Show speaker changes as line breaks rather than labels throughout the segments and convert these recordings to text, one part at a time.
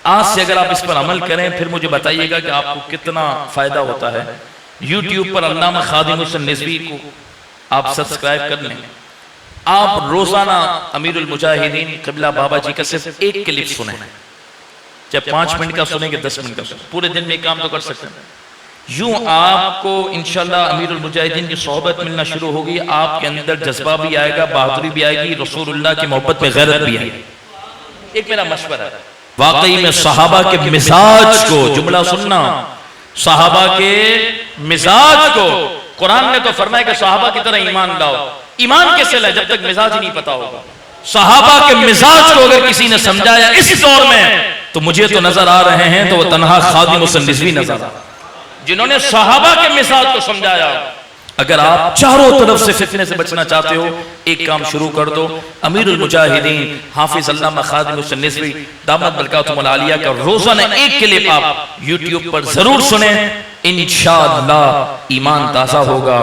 आज से अगर आप इस पर अमल करें फिर मुझे बताइएगा कि आपको कितना फायदा होता है। यूट्यूब पर अल्लामा खादिम हुसैन निज़वी को आप सब्सक्राइब कर लें। आप रोजाना अमीरुल मुजाहिदीन क़िबला बाबा जी का सिर्फ एक क्लिप सुने, चाहे 5 मिनट का सुनेंगे 10 मिनट का सुने, पूरे दिन में काम तो कर सकते हैं। यूं आपको इंशाल्लाह अमीरुल मुजाहिदीन की सोहबत मिलना शुरू होगी, आपके अंदर जज्बा भी आएगा, बहादुरी भी आएगी, रसूलुल्लाह की मोहब्बत में गैरत भी आएगी। एक मेरा मशवरा है, वाकई में सहाबा के मिजाज को, जुमला सुनना, सहाबा के मिजाज को, कुरान ने तो फरमाया कि सहाबा की तरह ईमान लाओ। ईमान कैसे लाए जब तक मिजाज ही नहीं पता होगा। सहाबा के मिजाज को अगर किसी ने समझाया इस दौर में, तो मुझे तो नजर आ रहे हैं तो वो तन्हा खादिम हुसैन निज़वी नजर आ, जिन्होंने सहाबा के मिजाज को समझाया। अगर आप चारों तरफ से फितने से बचना चाहते हो, एक काम शुरू कर दो, अमीरुल मुजाहिदीन हाफिज अल्लामा खादिम हुसैन निज़वी दामत बरकातुहुल आलिया का रोजाना एक क्लिप आप यूट्यूब पर जरूर सुने। इंशाअल्लाह ईमान ताज़ा होगा,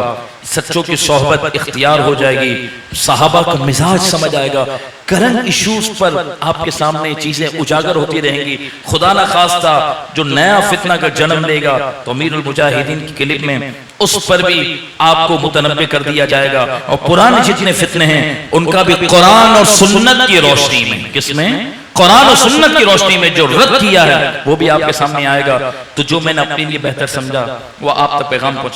सच्चों की सोहबत इख्तियार हो जाएगी, सहाबा का मिजाज समझ आएगा, करंट इश्यूज पर आपके सामने चीजें उजागर होती रहेंगी। खुदा ना खास्ता जो नया फितना का जन्म लेगा तो अमीरुल मुजाहिदीन की क्लिप में उस पर भी आपको मुतनब्बे कर दिया जाएगा। और पुराने जितने फितने हैं उनका भी कुरान और सुन्नत की रोशनी में, किसमें, कुरान और सुन्नत की रोशनी में जो रद्द किया है वो भी आपके सामने आएगा। तो जो मैंने अपने लिए बेहतर समझा वो आप तक पैगाम पहुंचा